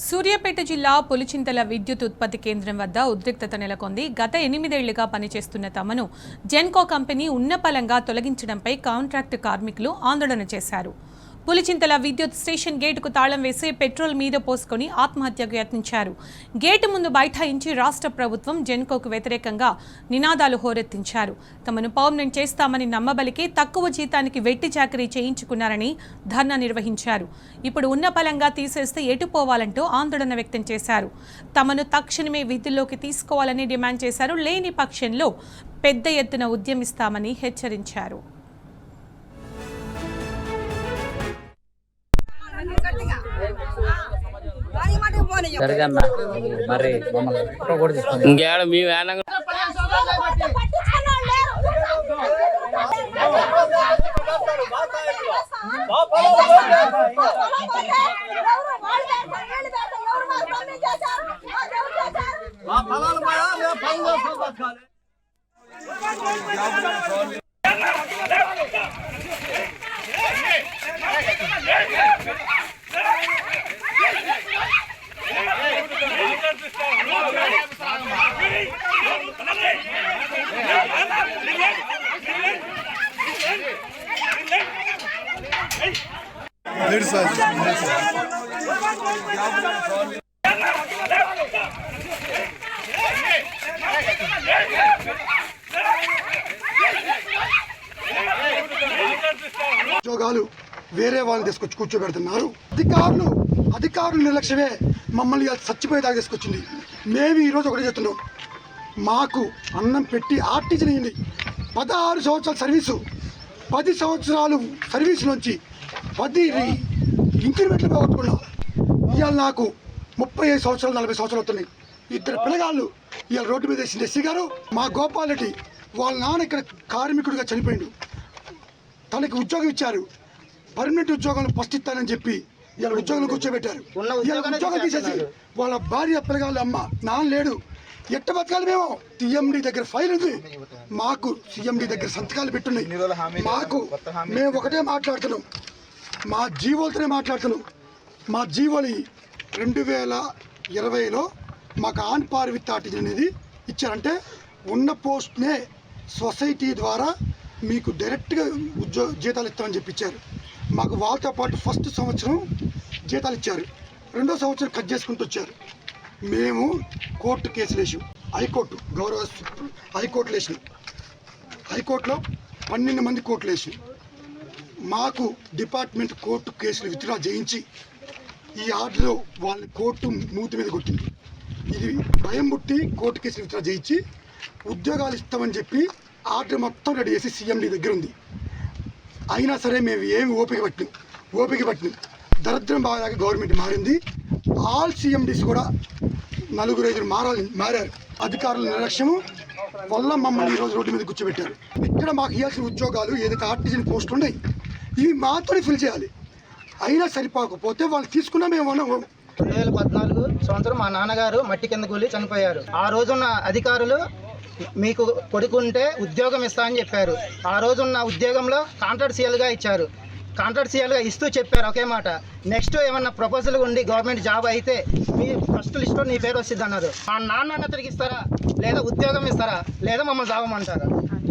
సూర్యాపేట జిల్లా పులిచింతల విద్యుత్ ఉత్పత్తి కేంద్రం వద్ద ఉద్రిక్తత నెలకొంది. గత 8 ఏళ్లుగా పనిచేస్తున్న తమను జెన్కో కంపెనీ ఉన్నపలంగా తొలగించడంపై కాంట్రాక్టు కార్మికులు ఆందోళన చేశారు. పులిచింతల విద్యుత్ స్టేషన్ గేటుకు తాళం వేసి పెట్రోల్ మీద పోసుకొని ఆత్మహత్యకు యత్నించారు. గేటు ముందు బైఠాయించి రాష్ట్ర ప్రభుత్వం జెన్కోకు వ్యతిరేకంగా నినాదాలు హోరెత్తించారు. తమను పర్మనెంట్ చేస్తామని నమ్మబలికి తక్కువ జీతానికి వెట్టి చాకరీ చేయించుకున్నారని ధర్నా నిర్వహించారు. ఇప్పుడు ఉన్నపలంగా తీసేస్తే ఎటుపోవాలంటూ ఆందోళన వ్యక్తం చేశారు. తమను తక్షణమే విధుల్లోకి తీసుకోవాలని డిమాండ్ చేశారు. లేని పక్షంలో పెద్ద ఎత్తున ఉద్యమిస్తామని హెచ్చరించారు. ఇంకేడ మీ వేనంగా ఉద్యోగాలు వేరే వాళ్ళని తీసుకొచ్చి కూర్చోబెడుతున్నారు. అధికారులు నిర్లక్ష్యమే మమ్మల్ని చచ్చిపోయేదాకా తీసుకొచ్చింది. మేము ఈరోజు ఒకటి చెప్తున్నాం, మాకు అన్నం పెట్టి ఆర్టీజన్ అయింది. 16 సంవత్సరాల సర్వీసు, 10 సంవత్సరాలు సర్వీసు నుంచి 10 ఇంక్రిమెంట్లు పోగొట్టుకున్నాం. ఇవాళ నాకు 35 సంవత్సరాలు 40 సంవత్సరాలు అవుతున్నాయి. 2 పిల్లగాళ్ళు ఇవాళ రోడ్డు మీద వేసింది. ఎస్సీ గారు మా గోపాల్ రెడ్డి వాళ్ళ నాన్న ఇక్కడ కార్మికుడిగా చనిపోయిండు. తనకి ఉద్యోగం ఇచ్చారు, పర్మనెంట్ ఉద్యోగాలు ఫస్ట్ ఇస్తానని చెప్పి ఇలా ఉద్యోగంలో కూర్చోబెట్టారు. ఇలా ఉద్యోగం తీసేసి వాళ్ళ భార్య పిల్లగాళ్ళు అమ్మ నాన్న లేడు, ఎట్ట బతకాలి? మేము సిఎండి దగ్గర ఫైల్ ఉంది, మాకు సిఎండి దగ్గర సంతకాలు పెట్టున్నాయి. మేము ఒకటే మాట్లాడుతున్నాం, మా జీవోలతోనే మాట్లాడుతున్నాం. మా జీవోలు 2020లో మాకు ఆన్ పార్ విత్ ఆర్టిజన్ అనేది ఇచ్చారంటే ఉన్న పోస్ట్నే సొసైటీ ద్వారా మీకు డైరెక్ట్గా జీతాలు ఇస్తామని చెప్పి ఇచ్చారు. మాకు వాళ్ళతో పాటు ఫస్ట్ సంవత్సరం జీతాలు ఇచ్చారు, 2వ సంవత్సరం కట్ చేసుకుంటూ వచ్చారు. మేము కోర్టు కేసులు వేసాం, హైకోర్టులో వేసినాం. హైకోర్టులో 12 మంది కోర్టులు వేసాం. మాకు డిపార్ట్మెంట్ కోర్టు కేసులు విత్డ్రా చేయించి ఈ ఆర్డర్లో వాళ్ళని కోర్టు మూతి మీద కొట్టింది. ఇది భయం పుట్టి కోర్టు కేసులు విత్డ్రా చేయించి ఉద్యోగాలు ఇస్తామని చెప్పి ఆర్డర్ మొత్తం రెడీ చేసి సిఎండి దగ్గర ఉంది. అయినా సరే మేము ఏమి ఓపిక పట్టినాం. దరిద్రం బాగా గవర్నమెంట్ మారింది. ఆల్ సిఎండీస్ కూడా 4-5 మారారు. అధికారుల నిర్లక్ష్యము వల్ల మమ్మల్ని ఈరోజు రోడ్డు మీద కూర్చోబెట్టారు. ఇక్కడ మాకు ఇవ్వాల్సిన ఉద్యోగాలు ఏదైతే ఆర్టిజన్ పోస్టులు ఉన్నాయి ఇవి మాత్రమే ఫిల్ చేయాలి. అయినా సరిపోకపోతే వాళ్ళు తీసుకున్నా మేము 2014 సంవత్సరం మా నాన్నగారు మట్టి కింద కూలి చనిపోయారు. ఆ రోజున్న అధికారులు మీకు కొడుకుంటే ఉద్యోగం ఇస్తా అని చెప్పారు. ఆ రోజున్న ఉద్యోగంలో కాంట్రాక్టుషియల్గా ఇచ్చారు. కాంట్రాక్టుషియల్గా ఇస్తూ చెప్పారు ఒకే మాట, నెక్స్ట్ ఏమన్నా ప్రపోజల్ ఉండి గవర్నమెంట్ జాబ్ అయితే మీ ఫస్ట్ లిస్ట్లో నీ పేరు వస్తుంది అన్నారు. మా నాన్న తిరిగిస్తారా, లేదా ఉద్యోగం ఇస్తారా, లేదా మమ్మల్ని చావమంటారా?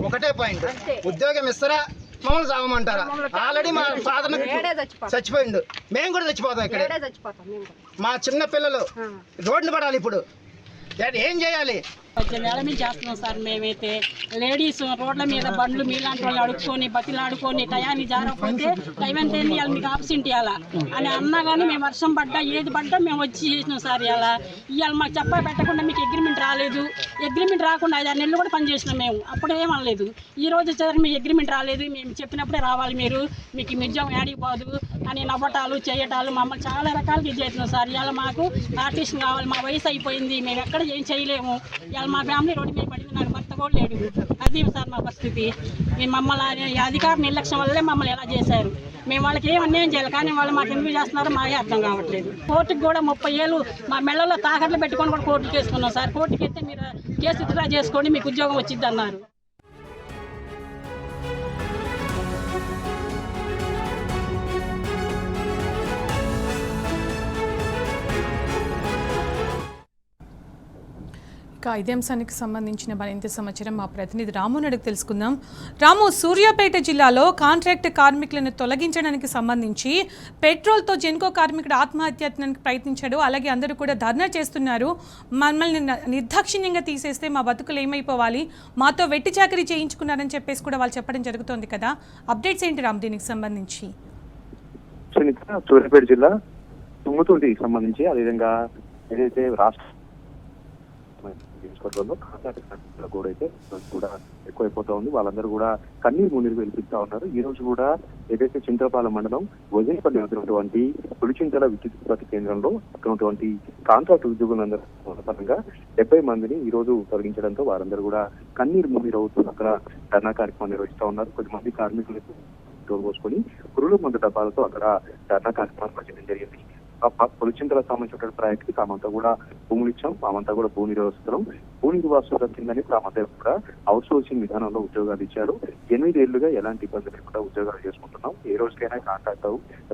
ఒకటే పాయింట్, ఉద్యోగం ఇస్తారా, మమ్మల్ని చావమంటారా? ఆల్రెడీ మా ఫాదర్ చచ్చిపోయిండు, మేము కూడా చచ్చిపోతాం. ఇక్కడ మా చిన్న పిల్లలు రోడ్డున పడాలి. ఇప్పుడు ఏం చేయాలి? నెల మీద చేస్తున్నాం సార్. మేమైతే లేడీస్ రోడ్ల మీద బండ్లు మీలాంటి వాళ్ళు అడుక్కొని బతిలాడుకొని టయాన్ని జారకపోతే టైం ఎంత ఇవ్వాలి, మీకు ఆబ్సెంట్ ఇవ్వాలా అని అన్నా కానీ మేము వర్షం పడ్డా ఏది పడ్డా మేము వచ్చి చేసినాం సార్. ఇవాళ మాకు చెప్పా పెట్టకుండా మీకు అగ్రిమెంట్ రాలేదు, అగ్రిమెంట్ రాకుండా 5-6 నెలలు కూడా పనిచేసినాం మేము. అప్పుడు ఏమనలేదు. ఈ రోజు వచ్చేసరికి మీ అగ్రిమెంట్ రాలేదు, మేము చెప్పినప్పుడే రావాలి, మీకు ఈ ఉద్యోగం ఏడిపోదు అని నవ్వటాలు చేయటాలు మమ్మల్ని చాలా రకాలుగా ఇది చేస్తున్నాం సార్. ఇవాళ మాకు ఆర్టిస్ట్ కావాలి, మా వయసు అయిపోయింది, మేము ఎక్కడ ఏం చేయలేము. ఇవాళ మా ఫ్యామిలీ రోడ్డు మీద పడింది, నాకు భర్త కూడా లేడు. అది సార్ మా పరిస్థితి. మేము మమ్మల్ని అధికార నిర్లక్ష్యం వల్లే మమ్మల్ని ఎలా చేశారు. మేము వాళ్ళకి ఏం అన్యాయం చేయాలి, కానీ వాళ్ళు మాకు ఎందుకు చేస్తున్నారో మాకే అర్థం కావట్లేదు. కోర్టుకు కూడా 30 ఏళ్ళు మా మెళ్ళలో తాకట్లు పెట్టుకొని కూడా కోర్టుకు వేసుకున్నాం సార్. కోర్టుకి వెళ్తే మీరు కేసు విత్డ్రా చేసుకోండి, మీకు ఉద్యోగం వచ్చింది అన్నారు. ఇక ఇదే అంశానికి సంబంధించిన మరింత సమాచారం మా ప్రతినిధి రాము అడిగి తెలుసుకుందాం. రాము, సూర్యాపేట జిల్లాలో కాంట్రాక్ట్ కార్మికులను తొలగించడానికి సంబంధించి పెట్రోల్తో జెన్కో కార్మికుడు ఆత్మహత్యానికి ప్రయత్నించాడు. అలాగే అందరూ కూడా ధర్నా చేస్తున్నారు. మమ్మల్ని నిర్దాక్షిణ్యంగా తీసేస్తే మా బతుకులు ఏమైపోవాలి, మాతో వెట్టి చాకరీ చేయించుకున్నారని చెప్పేసి కూడా వాళ్ళు చెప్పడం జరుగుతోంది కదా. అప్డేట్స్ ఏంటి రాము దీనికి సంబంధించి? సూర్యాపేట జిల్లా తుమ్ముతుంటికి సంబంధించి అదేవిధంగా ఏదైతే రాష్ట్ర నియోజకవర్గంలో కాంట్రాక్ట్ కూడా అయితే కూడా ఎక్కువైపోతా ఉంది. వాళ్ళందరూ కూడా కన్నీరు మున్నీరు వెలిపిస్తా ఉన్నారు. ఈ రోజు కూడా ఏదైతే చింతలపాలెం మండలం వజేపల్లి ఉన్నటువంటి పులిచింతల విద్యుత్ ఉత్పత్తి కేంద్రంలో ఉన్నటువంటి కాంట్రాక్ట్ ఉద్యోగులందరూ పరంగా 70 మందిని ఈ రోజు తొలగించడంతో వారందరూ కూడా కన్నీరు మున్నీరు అవుతూ అక్కడ ధర్నా కార్యక్రమం నిర్వహిస్తా ఉన్నారు. కొద్దిమంది కార్మికులకు పోసుకొని పురుగుల మందు డబ్బాలతో అక్కడ ధర్నా కార్యక్రమం చేయడం జరిగింది. పులిచింతలకు సంబంధించిన ప్రాజెక్ట్ తామంతా కూడా భూములు ఇచ్చాం, తామంతా కూడా భూ నిర్వహిస్తున్నాం, భూ నిర్వాసులు వచ్చిందని తామంతా కూడా అవుట్ సోర్సింగ్ విధానంలో ఉద్యోగాలు ఇచ్చారు. 8 ఏళ్లుగా ఎలాంటి ఇబ్బంది లేకుండా ఉద్యోగాలు చేసుకుంటున్నాం. ఏ రోజుకైనా కాంట్రాక్ట్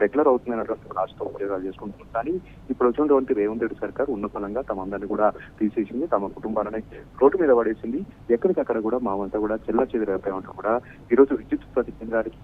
రెగ్యులర్ అవుతుందన్నటువంటి రాష్ట్రం ఉద్యోగాలు చేసుకుంటున్నాం. కానీ ఇప్పుడు వచ్చినటువంటి రేవంత్ రెడ్డి సర్కార్ ఉన్న ఫలంగా తమందరినీ కూడా తీసేసింది, తమ కుటుంబాలని రోడ్డు మీద పడేసింది. ఎక్కడికక్కడ కూడా మామంతా కూడా చెల్ల చెదిరైపోయామంటూ కూడా ఈ రోజు విద్యుత్ ఉత్పత్తి కేంద్రానికి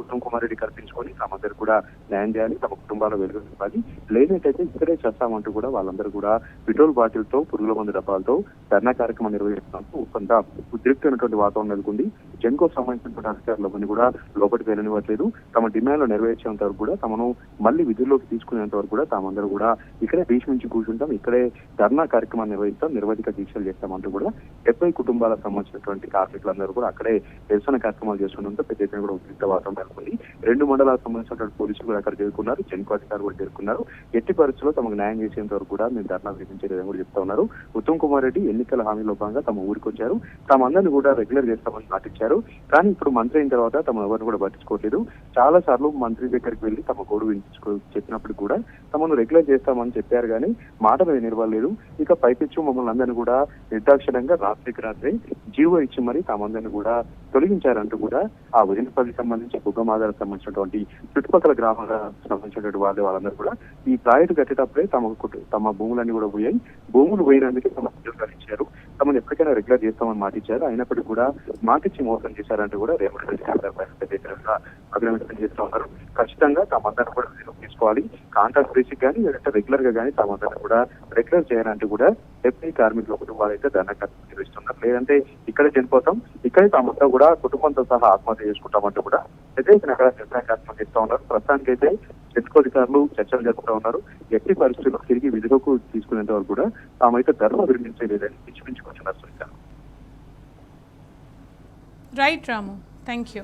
ఉత్తమ్ కుమార్ రెడ్డి కల్పించుకొని తమందరూ కూడా న్యాయం చేయాలి, తమ కుటుంబాల వెలుగు ఇవ్వాలి, లేనట్టయితే ఇక్కడే చేస్తామంటూ కూడా వాళ్ళందరూ కూడా పెట్రోల్ బాటిల్తో పురుగుల మందు డబ్బాలతో ధర్నా కార్యక్రమం నిర్వహిస్తున్నట్టు కొంత ఉద్రిక్తమైనటువంటి వాతావరణం నెలకొంది. జెన్కో సంబంధించినటువంటి అధికారులన్నీ కూడా లోపలికి వెళ్ళనివ్వట్లేదు. తమ డిమాండ్లు నెరవేర్చేంత వరకు కూడా తమను మళ్ళీ విధుల్లోకి తీసుకునేంత వరకు కూడా తామందరూ కూడా ఇక్కడే భీష్మించి కూర్చుంటాం, ఇక్కడే ధర్నా కార్యక్రమాన్ని నిర్వహిస్తాం, నిర్వధిక దీక్షలు చేస్తామంటూ కూడా 70 కుటుంబాలకు సంబంధించినటువంటి కార్మికులందరూ కూడా అక్కడే నిరసన కార్యక్రమాలు చేస్తుండడంతో పెద్ద ఎత్తున కూడా ఉద్రిక్త వాతావరణం నెలకొంది. 2 మండలాలకు సంబంధించినటువంటి పోలీసులు కూడా అక్కడ చేరుకున్నారు, జెన్కో అధికారులు కూడా చేరుకున్నారు. ఎట్టి పరిస్థితుల్లో తమకు న్యాయం చేసేంత వరకు కూడా మేము ధర్నా విధించేదని కూడా చెప్తా ఉన్నారు. ఉత్తమ్ కుమార్ రెడ్డి ఎన్నికల హామీలో భాగంగా తమ ఊరికి వచ్చారు, తమందరినీ కూడా రెగ్యులర్ చేస్తామని మాటిచ్చారు. కానీ ఇప్పుడు మంత్రి అయిన తర్వాత తమ ఎవరిని కూడా పట్టించుకోవట్లేదు. చాలా సార్లు మంత్రి దగ్గరికి వెళ్లి తమ గోడు చెప్పినప్పుడు కూడా తమను రెగ్యులర్ చేస్తామని చెప్పారు, కానీ మాటలు వినర్వాలేదు. ఇక పైపెచ్చు మమ్మల్ని అందరినీ కూడా నిర్దాక్షిణంగా రాత్రికి రాత్రి జీవో ఇచ్చి మరి తమందరినీ కూడా తొలగించారంటూ కూడా ఆ వదినపల్లికి సంబంధించి బుగ్గమాదాలకు సంబంధించినటువంటి చుట్టుపక్కల గ్రామాలకు సంబంధించినటువంటి వాళ్ళందరూ కూడా ఈ ప్రాజెక్టు కట్టేటప్పుడే తమ భూములన్నీ కూడా పోయాయి. భూములు పోయినందుకే తమ ఉద్యోగాలు ఇచ్చారు, తమను ఎప్పటికైనా రెగ్యులర్ చేస్తామని మాట ఇచ్చారు. అయినప్పటికీ కూడా మాటిచ్చి మోసం చేశారంటూ కూడా రేవంత్ రెడ్డి అభినందన చేస్తూ ఉన్నారు. ఖచ్చితంగా తమందరినీ కూడా తీసుకోవాలి, కాంట్రాక్ట్ బేసిక్ కానీ లేదంటే రెగ్యులర్ గా కానీ తమందరినీ కూడా రెగ్యులర్ చేయాలంటూ కూడా 70 కార్మికుల కుటుంబాలు అయితే ధర్నా కార్యక్రమం నిర్వహిస్తున్నారు. లేదంటే ఇక్కడే చనిపోతాం, ఇక్కడే తామంతా కూడా కుటుంబంతో సహా ఆత్మహత్య చేసుకుంటామంటూ కూడా అయితే అక్కడ ధర్నా కార్యక్రమం చేస్తూ ఉన్నారు. ప్రస్తుతానికైతే జెన్కో అధికారులు చర్చలు జరుపుతూ ఉన్నారు. ఎట్టి పరిస్థితుల్లో తిరిగి విధులకు తీసుకునేంత వరకు కూడా తామైతే ధర్మ విరమించలేదని పిచ్చిపించుకొచ్చున్నారు. Right Ramu, thank you.